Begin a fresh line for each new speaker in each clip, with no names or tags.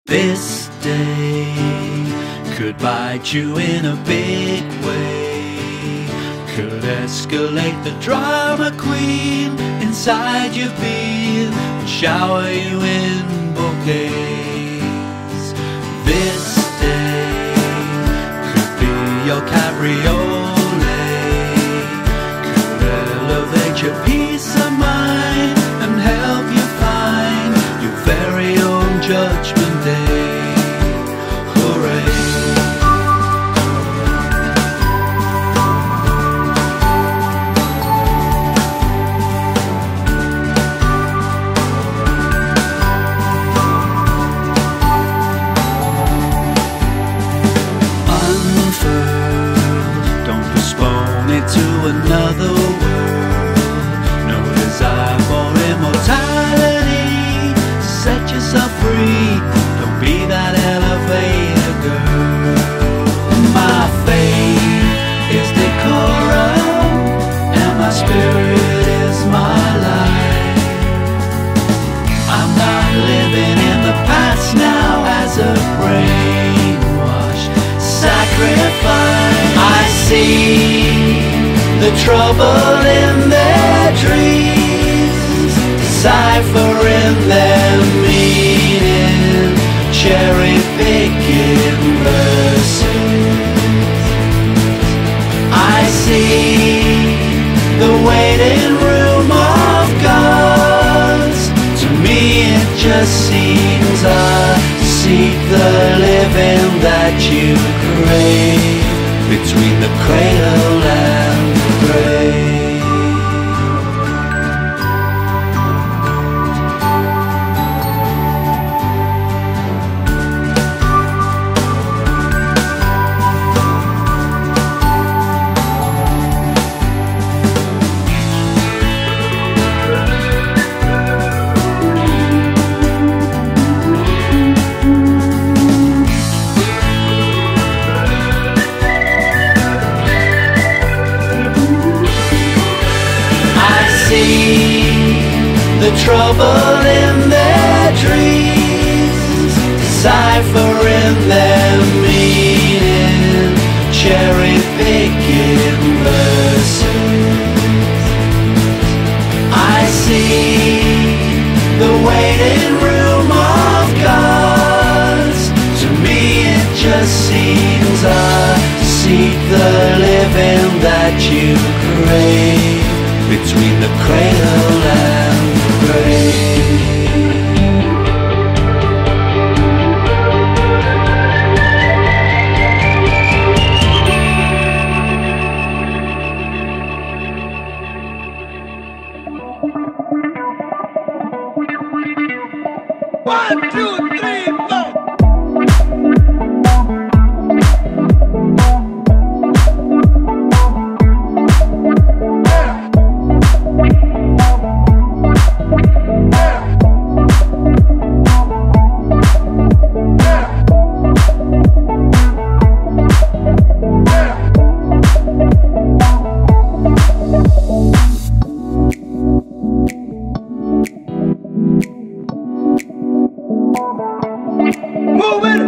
This day could bite you in a big way, could escalate the drama queen inside your being and shower you in bouquets. This day could be your cabriolet, could elevate your peace of mind and help you find your very own judgment day. Hooray! To another world, no desire for immortality. Set yourself free, don't be that elevator girl. My faith is decorum, and my spirit is my life. I'm not living in the past now as a brainwashed sacrifice. I see the trouble in their dreams, deciphering their meaning, cherry-picking verses. I see the waiting room of gods. To me it just seems I seek the living that you crave between the cradle and the grave. The trouble in their dreams, deciphering their meaning, cherry-picking verses. I see the waiting room of gods. To me it just seems I seek the living that you crave between the cradle and the grave. One, two, three, four. Move it!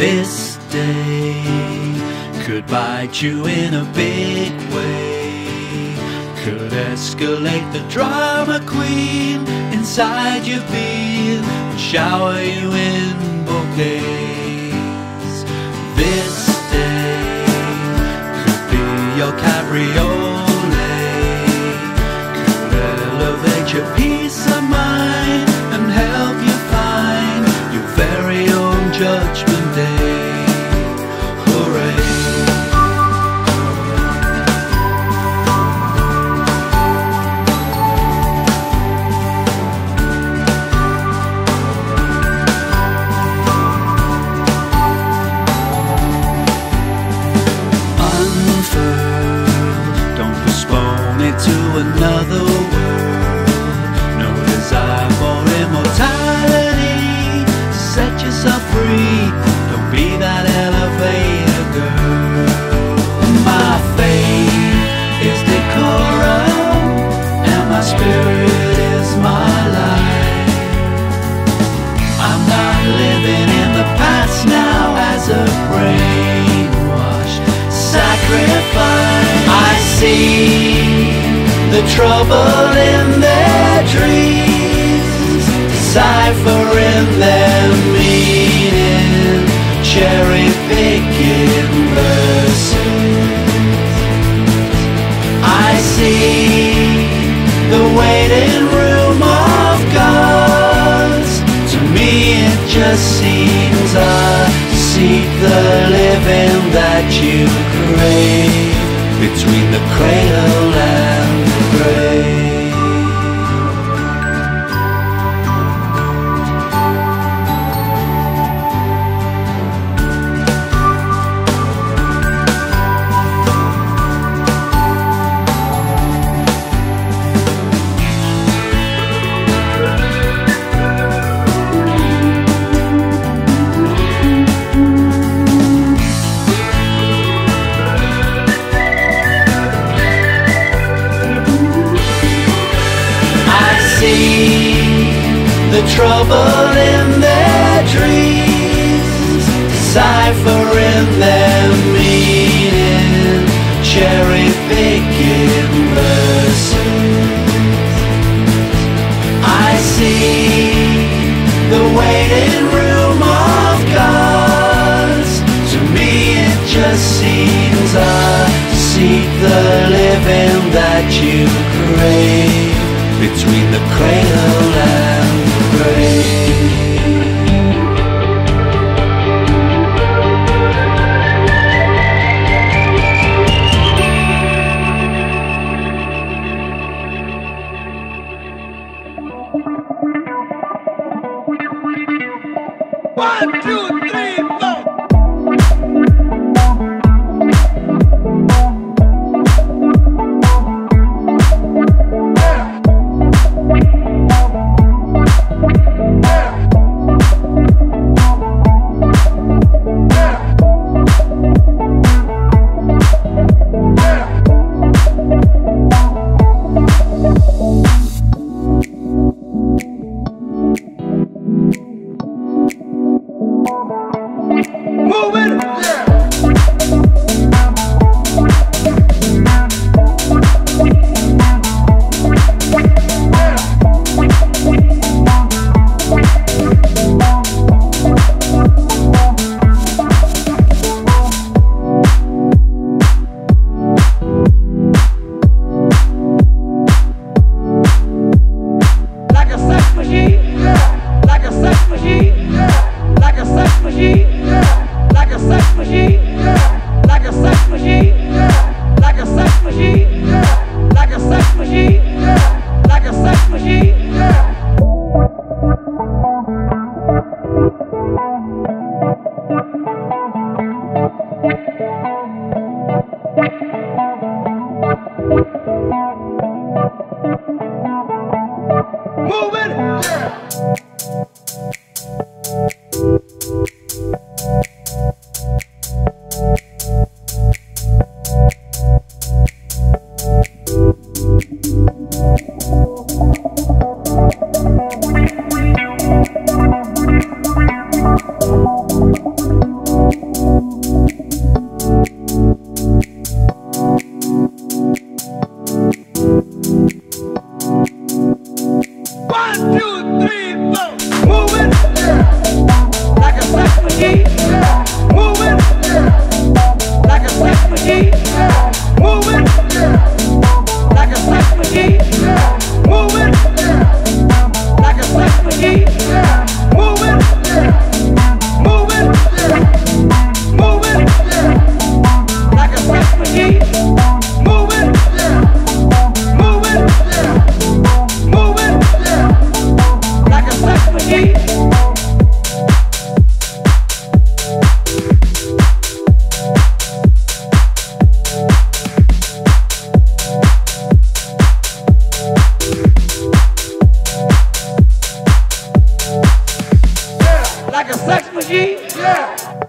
This day could bite you in a big way, could escalate the drama queen inside your being, shower you in bouquets. This day could be your cabriolet, could elevate your peace of mind and help you find your very own Judgment Day. Hooray! To another world, no desire for immortality. Set yourself free, don't be that elevator girl. My faith is decorum, and my spirit is my life. I'm not living in the past now as a brainwashed sacrifice. I see the trouble in their dreams, deciphering their meaning, cherry-picking verses. I see the waiting room of gods. To me it just seems I seek the living that you crave, between the cradle and the grave. The trouble in their dreams, deciphering their meaning, cherry-picking verses. I see the waiting room of gods. To me it just seems I seek the living that you crave, between the cradle and the grave. One, two, three, four.
a sex machine? Yeah.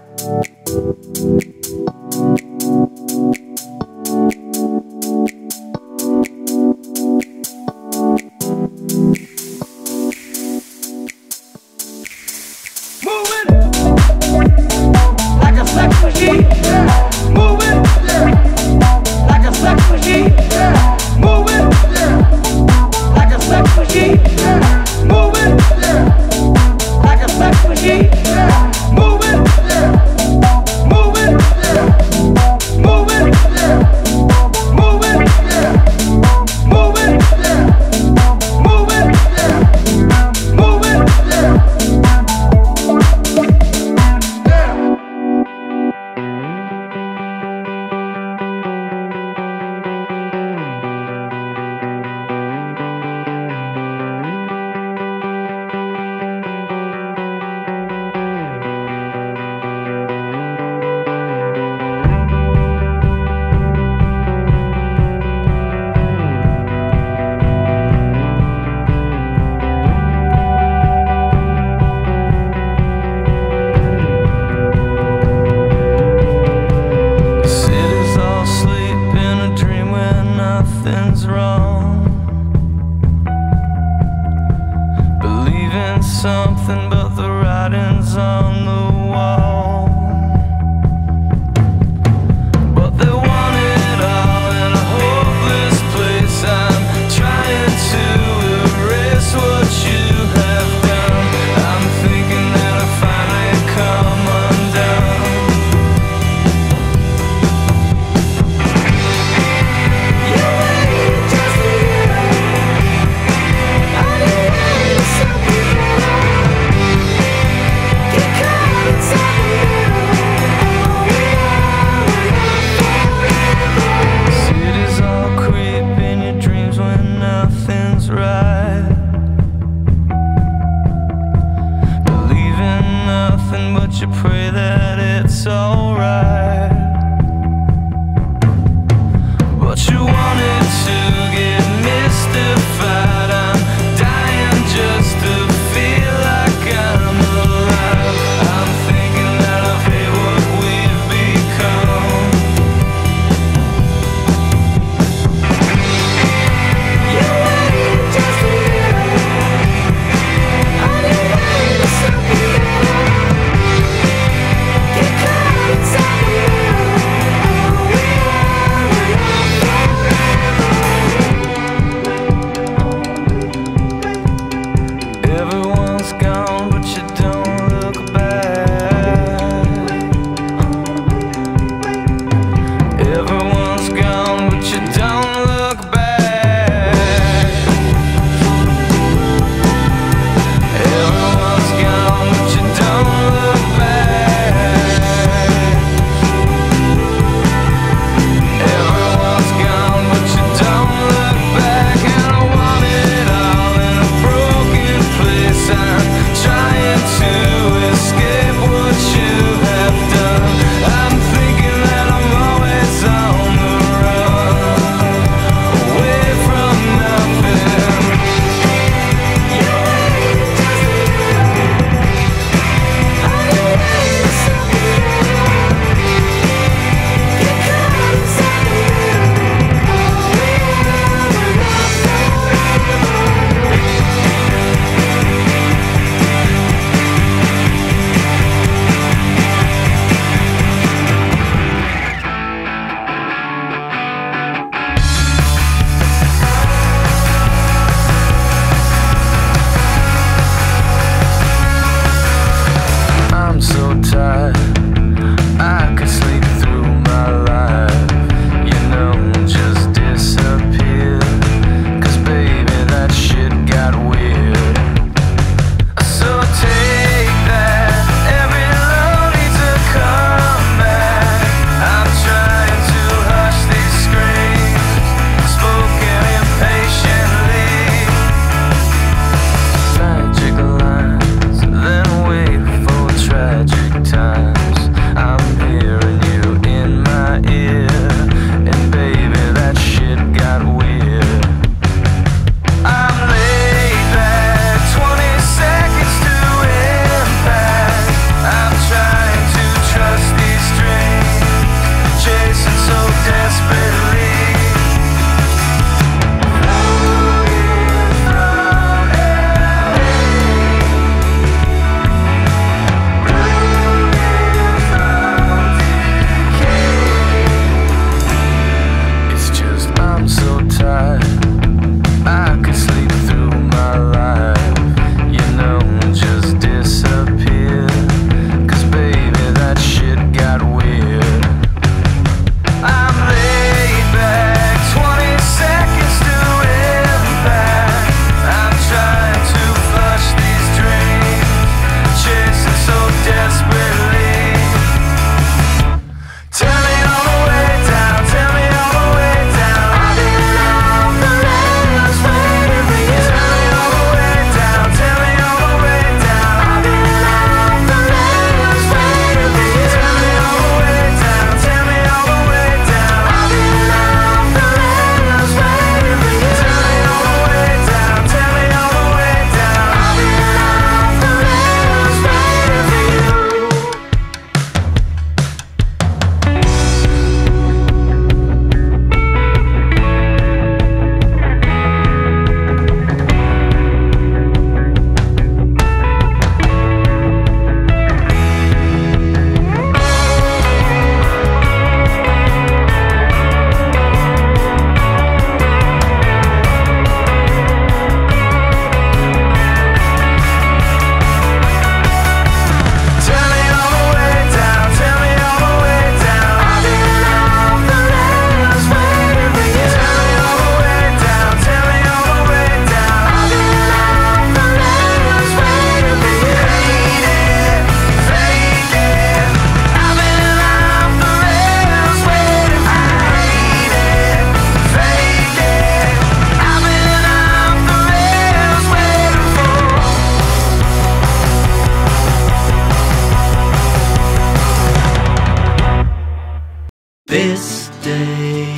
This day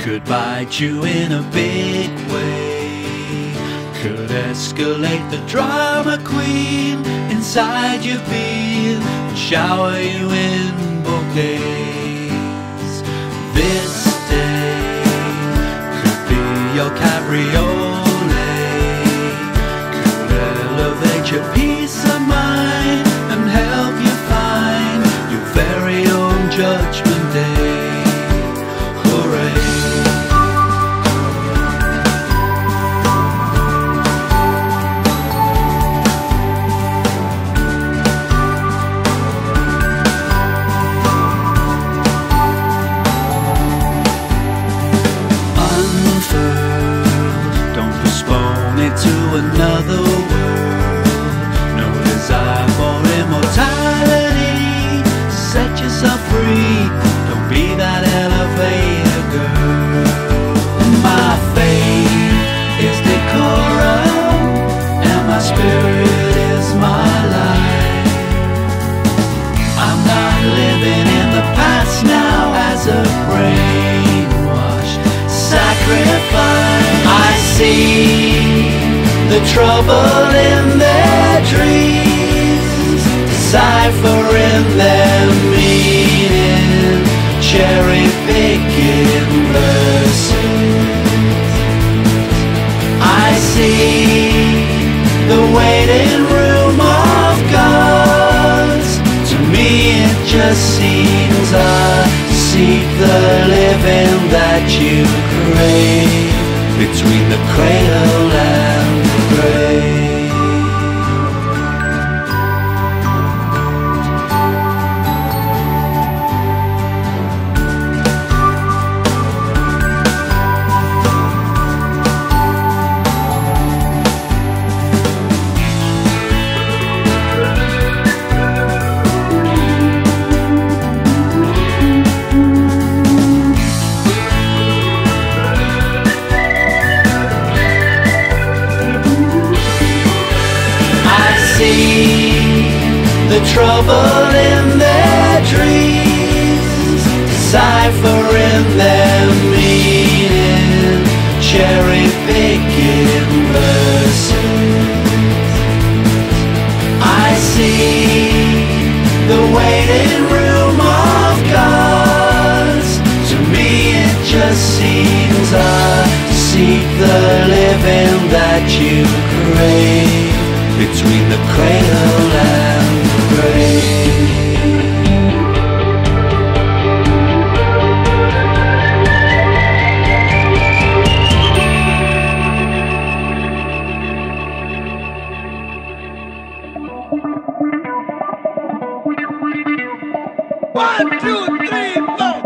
could bite you in a big way, could escalate the drama queen inside your being and shower you in bouquets. This day could be your cabriolet, could elevate your peace of mind and help you find your very own Judgment Day. Hooray! To another world, no desire for immortality. Set yourself free, don't be that elevator girl. My faith is decorum, and my spirit is my life. I'm not living in the past now as a brainwashed sacrifice. I see the trouble in their dreams, deciphering their meaning, cherry-picking verses. I see the waiting room of gods. To me it just seems I seek the living that you crave, between the cradle and the grave. The trouble in their dreams, deciphering their meaning, cherry-picking verses. I see the waiting room of gods. To me it just seems I seek the living that you crave, between the cradle and the grave.
One, two, three, four.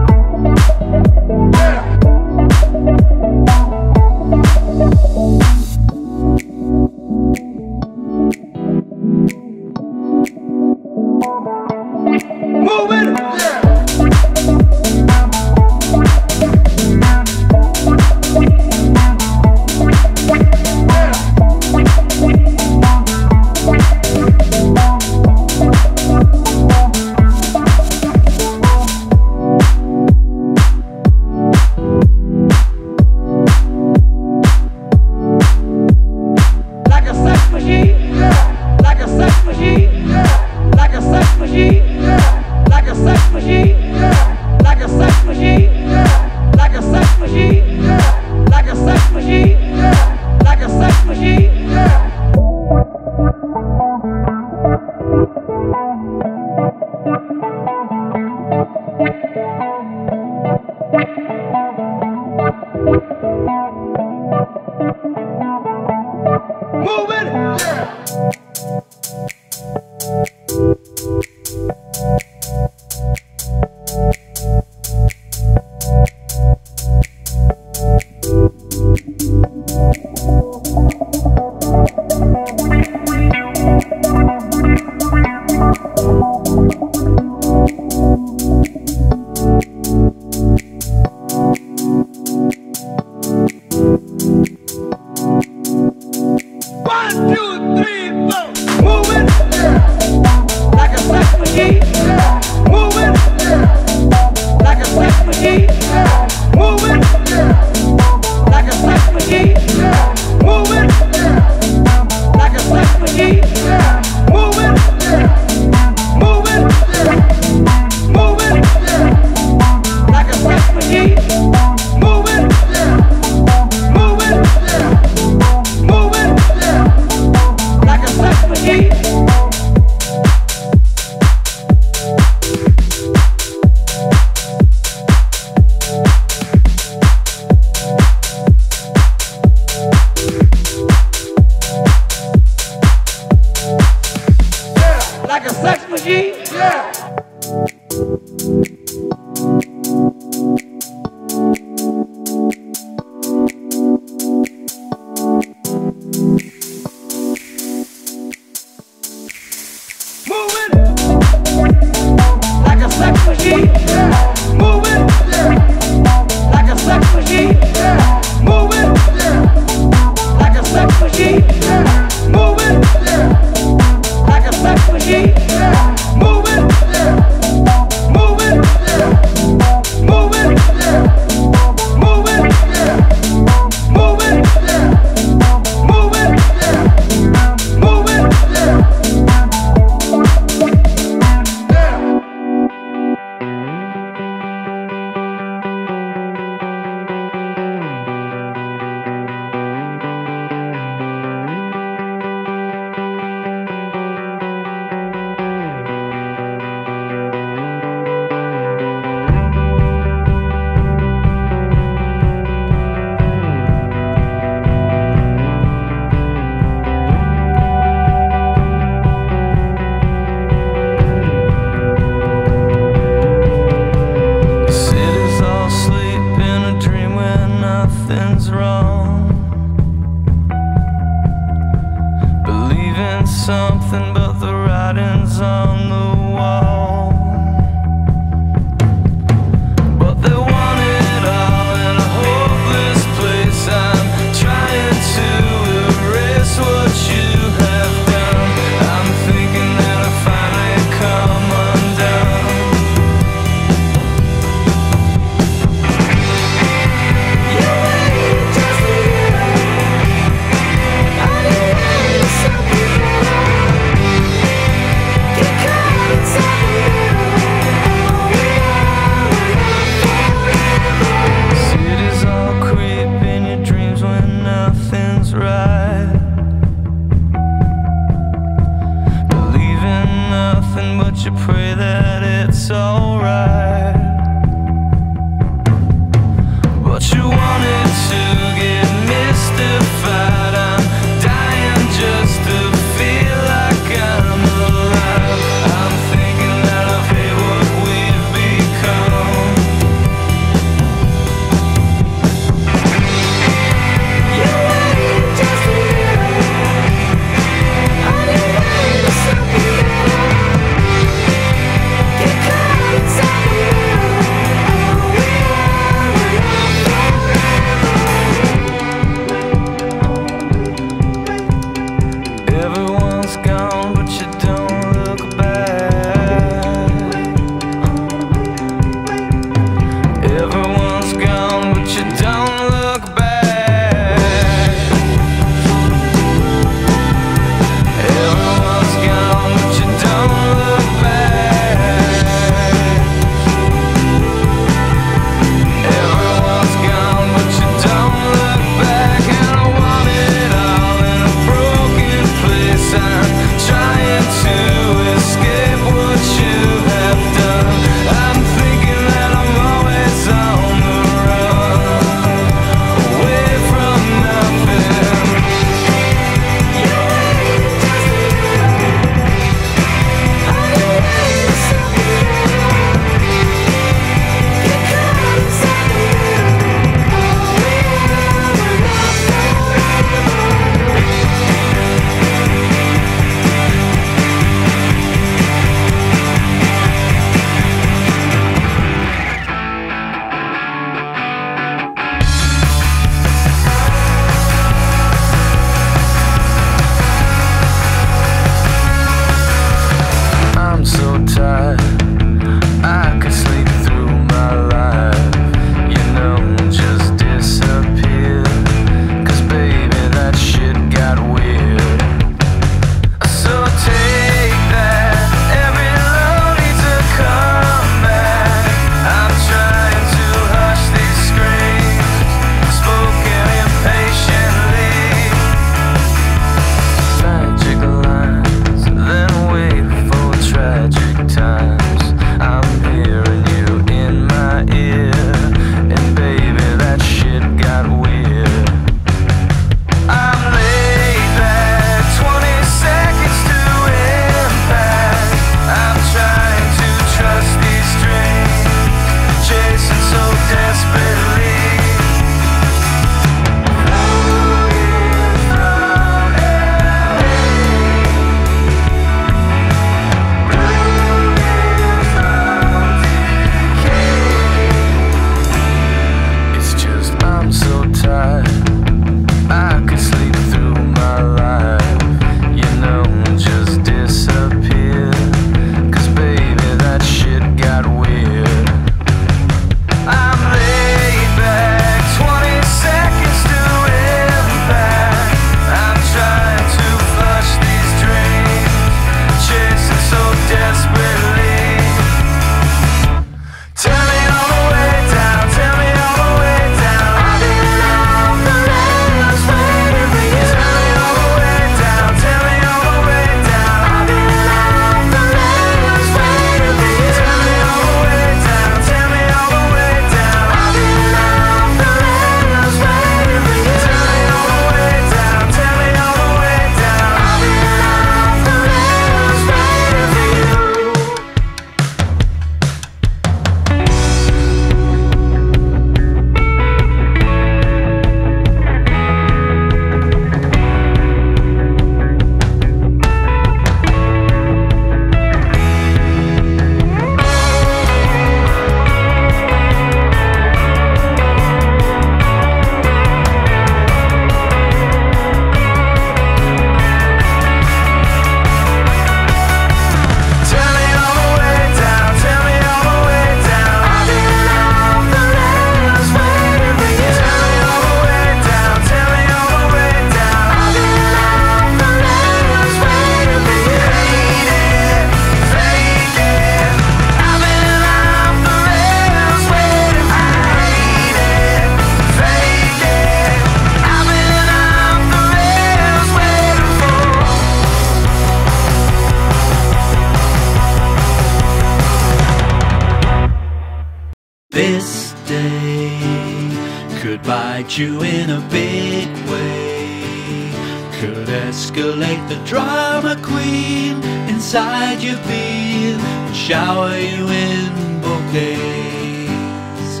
bite you in a big way, could escalate the drama queen inside your being and shower you in bouquets.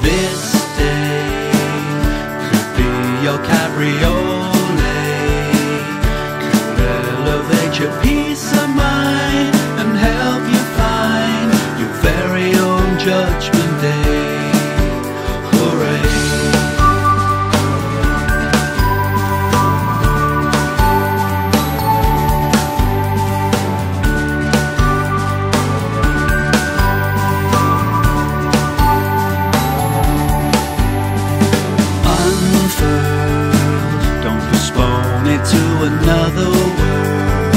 This day could be your cabriolet, could elevate your peace of mind and help you find your very own judgment day. Hooray! To another world,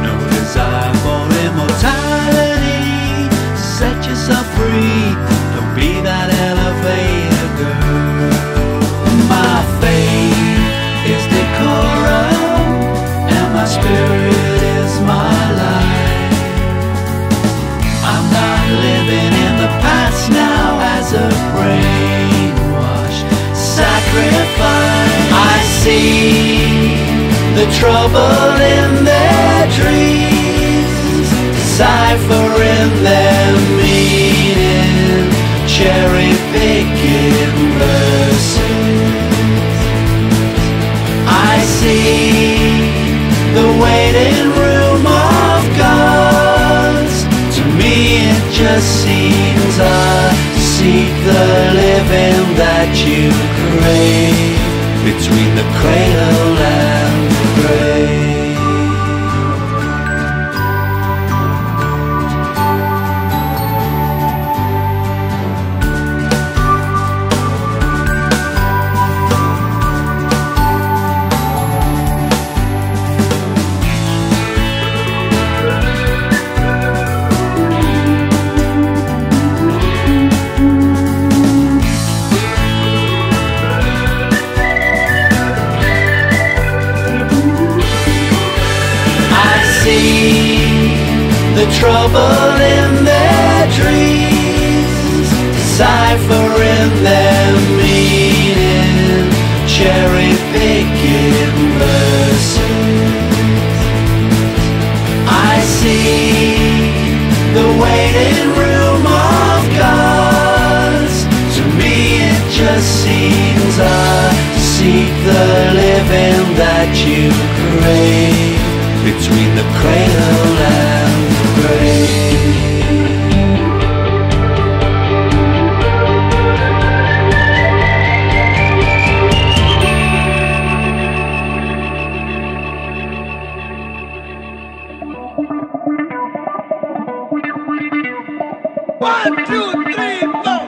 no desire for immortality. Set yourself free, don't be that elevator girl. My faith is decorum, and my spirit is my life. I'm not living in the past now as a brainwashed sacrifice. I see the trouble in their dreams, deciphering their meaning, cherry-picking verses. I see the waiting room of gods. To me it just seems I seek the living that you crave between the cradle and the grave. The trouble in their dreams, deciphering their meaning, cherry-picking verses. I see the waiting room of gods. To me it just seems I seek the living that you crave between the cradle and the grave.
One, two, three, four.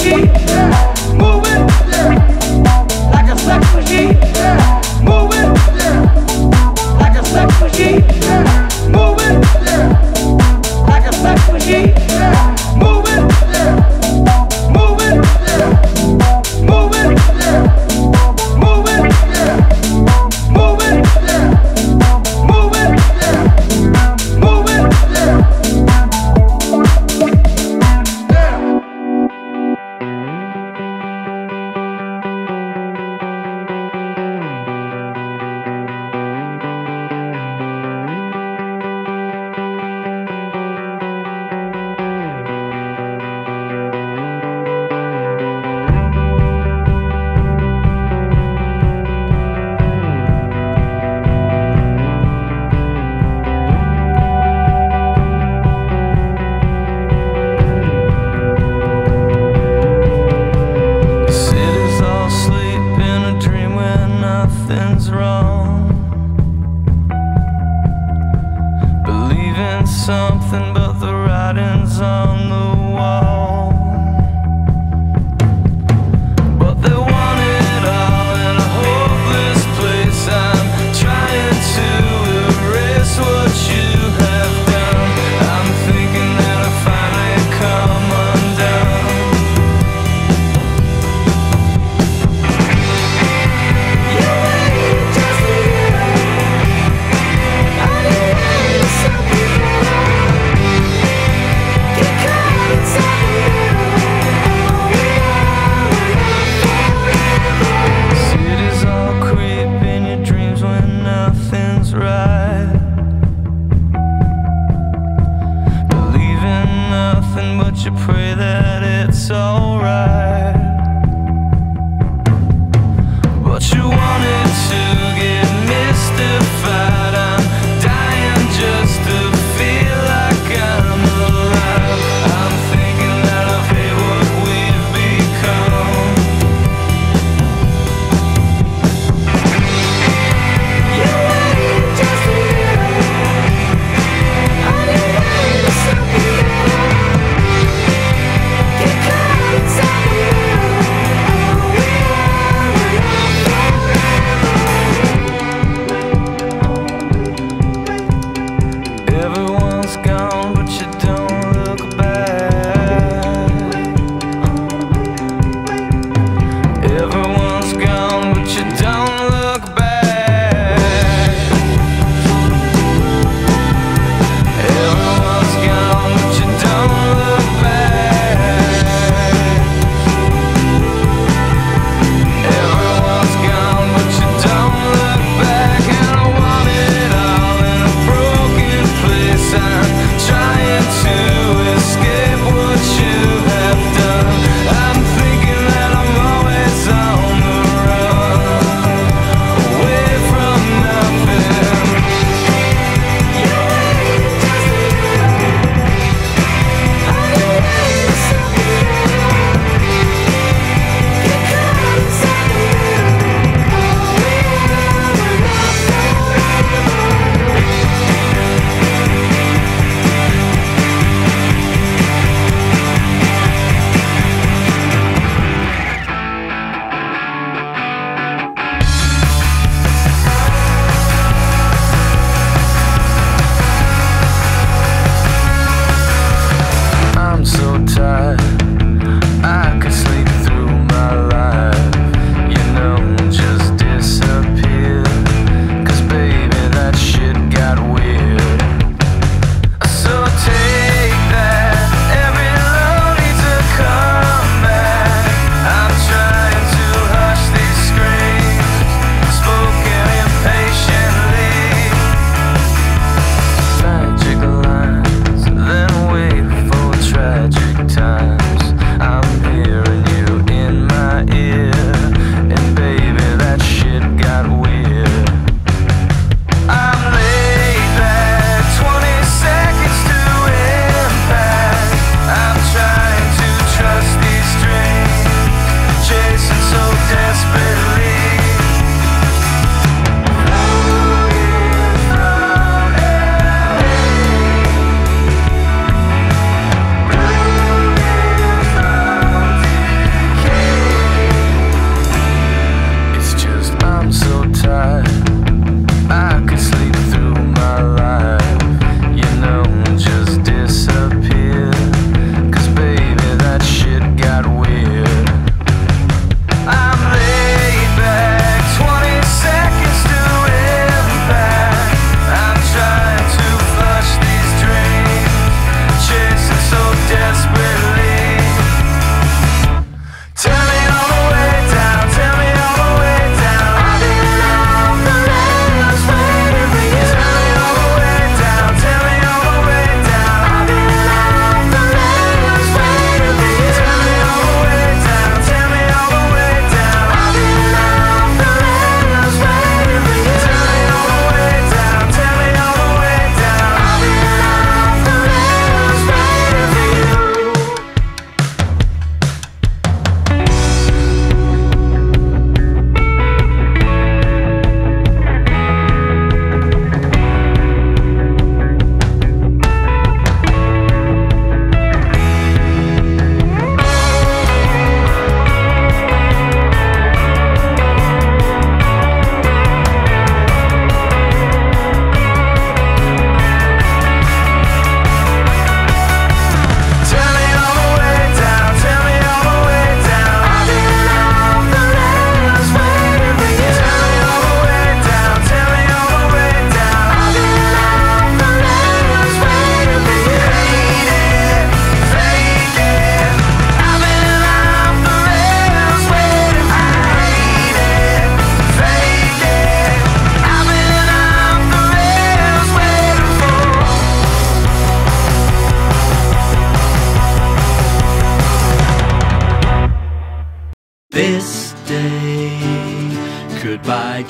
machine, moving, like a sex machine, moving, like a sex machine, moving, like a sex machine, moving, moving, moving, moving, moving, moving, moving,
City's all asleep in a dream where nothing's wrong. Believe in something, but the writing's on the wall. But they want it all in a hopeless place. I'm trying to erase what you have done. I'm thinking that I finally come undone.
some people get caught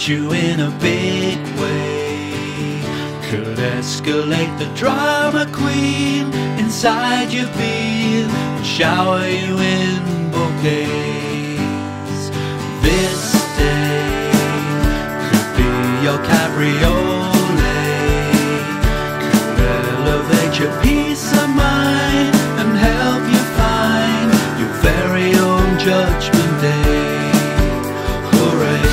bite you in a big way, could escalate the drama queen inside your being, shower you in bouquets. This day could be your cabriolet, could elevate your peace of mind and help you find your very own judgment day. Hooray!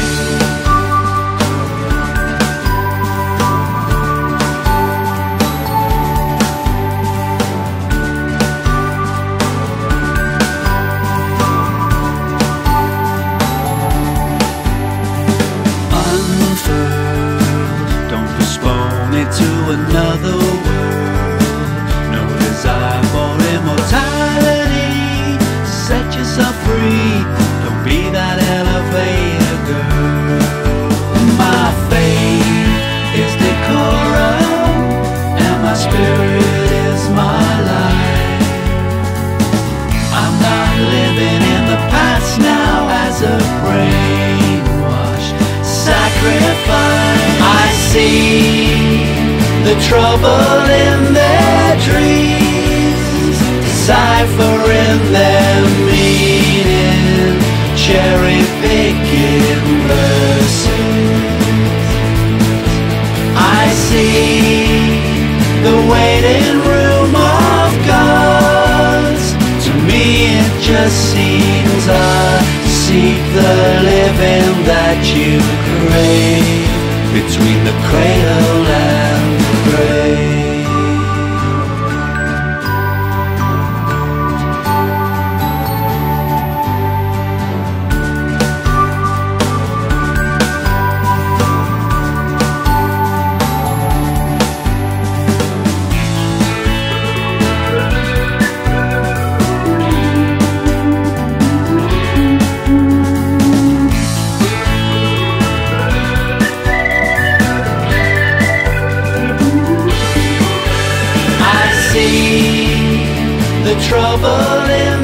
To another world, no desire for immortality. Set yourself free, don't be that elevator girl. My faith is decorum, and my spirit is my life. I'm not living in the past now as a brainwashed sacrifice. I see the trouble in their dreams, deciphering their meaning, cherry-picking verses. I see the waiting room of gods. To me it just seems I seek the living that you crave, between the cradle and the grave. The trouble in